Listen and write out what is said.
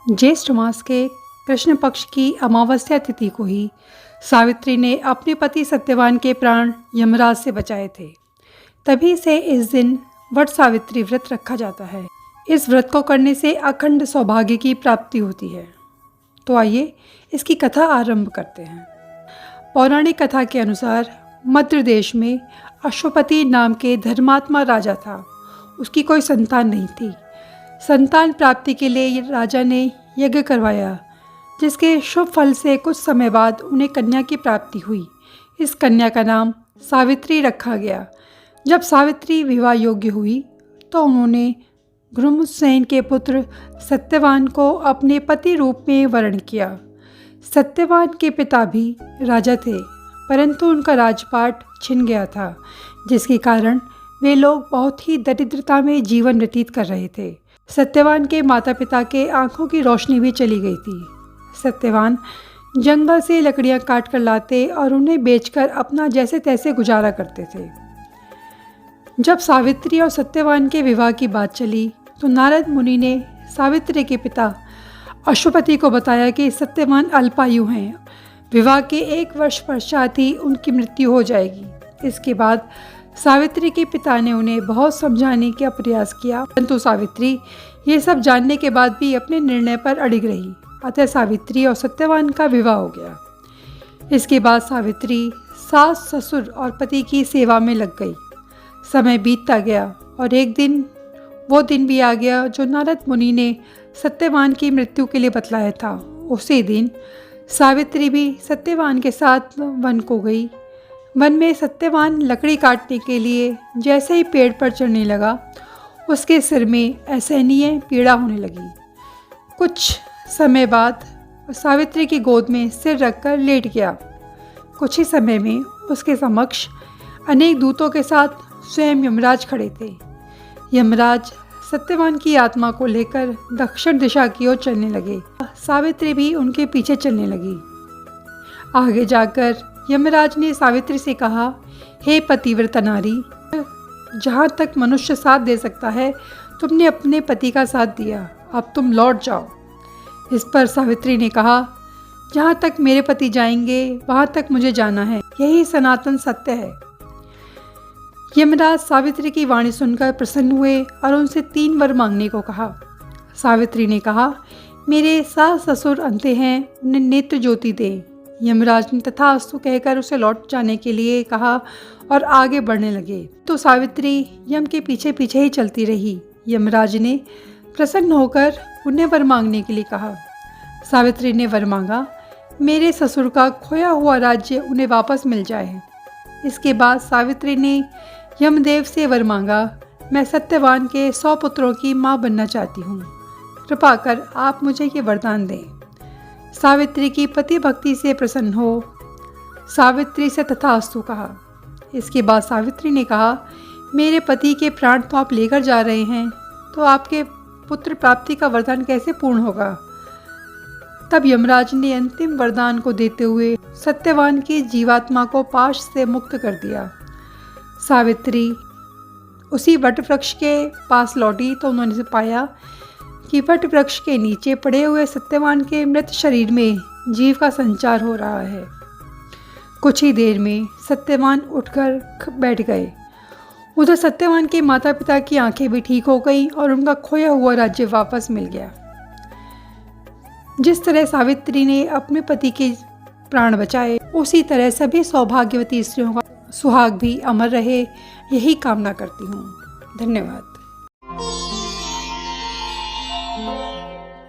ज्येष्ठ मास के कृष्ण पक्ष की अमावस्या तिथि को ही सावित्री ने अपने पति सत्यवान के प्राण यमराज से बचाए थे। तभी से इस दिन वट सावित्री व्रत रखा जाता है। इस व्रत को करने से अखंड सौभाग्य की प्राप्ति होती है। तो आइए इसकी कथा आरंभ करते हैं। पौराणिक कथा के अनुसार मध्य देश में अश्वपति नाम के धर्मात्मा राजा था। उसकी कोई संतान नहीं थी। संतान प्राप्ति के लिए राजा ने यज्ञ करवाया, जिसके शुभ फल से कुछ समय बाद उन्हें कन्या की प्राप्ति हुई। इस कन्या का नाम सावित्री रखा गया। जब सावित्री विवाह योग्य हुई तो उन्होंने गुरुमुसेन के पुत्र सत्यवान को अपने पति रूप में वर्ण किया। सत्यवान के पिता भी राजा थे, परंतु उनका राजपाट छिन गया था, जिसके कारण वे लोग बहुत ही दरिद्रता में जीवन व्यतीत कर रहे थे। सत्यवान के माता पिता के आंखों की रोशनी भी चली गई थी। सत्यवान जंगल से लकड़ियां काट कर लाते और उन्हें बेचकर अपना जैसे तैसे गुजारा करते थे। जब सावित्री और सत्यवान के विवाह की बात चली तो नारद मुनि ने सावित्री के पिता अश्वपति को बताया कि सत्यवान अल्पायु हैं। विवाह के 1 वर्ष पश्चात ही उनकी मृत्यु हो जाएगी। इसके बाद सावित्री के पिता ने उन्हें बहुत समझाने का प्रयास किया, परंतु सावित्री ये सब जानने के बाद भी अपने निर्णय पर अड़िग रही। अतः सावित्री और सत्यवान का विवाह हो गया। इसके बाद सावित्री सास, ससुर और पति की सेवा में लग गई। समय बीतता गया और एक दिन वो दिन भी आ गया जो नारद मुनि ने सत्यवान की मृत्यु के लिए बतलाया था। उसी दिन सावित्री भी सत्यवान के साथ वन को गई। वन में सत्यवान लकड़ी काटने के लिए जैसे ही पेड़ पर चढ़ने लगा, उसके सिर में असहनीय पीड़ा होने लगी। कुछ समय बाद सावित्री की गोद में सिर रखकर लेट गया। कुछ ही समय में उसके समक्ष अनेक दूतों के साथ स्वयं यमराज खड़े थे। यमराज सत्यवान की आत्मा को लेकर दक्षिण दिशा की ओर चलने लगे। सावित्री भी उनके पीछे चलने लगी। आगे जाकर यमराज ने सावित्री से कहा, हे पतिव्रता नारी, जहाँ तक मनुष्य साथ दे सकता है तुमने अपने पति का साथ दिया, अब तुम लौट जाओ। इस पर सावित्री ने कहा, जहाँ तक मेरे पति जाएंगे वहाँ तक मुझे जाना है, यही सनातन सत्य है। यमराज सावित्री की वाणी सुनकर प्रसन्न हुए और उनसे 3 वर मांगने को कहा। सावित्री ने कहा, मेरे सास ससुर अंधे हैं, उन्हें नेत्र ज्योति दें। यमराज ने तथास्तु कहकर उसे लौट जाने के लिए कहा और आगे बढ़ने लगे। तो सावित्री यम के पीछे पीछे ही चलती रही। यमराज ने प्रसन्न होकर उन्हें वर मांगने के लिए कहा। सावित्री ने वर मांगा, मेरे ससुर का खोया हुआ राज्य उन्हें वापस मिल जाए। इसके बाद सावित्री ने यमदेव से वर मांगा, मैं सत्यवान के 100 पुत्रों की माँ बनना चाहती हूँ, कृपा कर आप मुझे ये वरदान दें। सावित्री की पति भक्ति से प्रसन्न हो सावित्री से तथास्तु कहा। इसके बाद सावित्री ने कहा, मेरे पति के प्राण तो आप लेकर जा रहे हैं, तो आपके पुत्र प्राप्ति का वरदान कैसे पूर्ण होगा। तब यमराज ने अंतिम वरदान को देते हुए सत्यवान की जीवात्मा को पाश से मुक्त कर दिया। सावित्री उसी वट वृक्ष के पास लौटी तो उन्होंने पाया कि वट वृक्ष के नीचे पड़े हुए सत्यवान के मृत शरीर में जीव का संचार हो रहा है। कुछ ही देर में सत्यवान उठकर बैठ गए। उधर सत्यवान के माता पिता की आंखें भी ठीक हो गई और उनका खोया हुआ राज्य वापस मिल गया। जिस तरह सावित्री ने अपने पति के प्राण बचाए, उसी तरह सभी सौभाग्यवती स्त्रियों का सुहाग भी अमर रहे, यही कामना करती हूँ। धन्यवाद।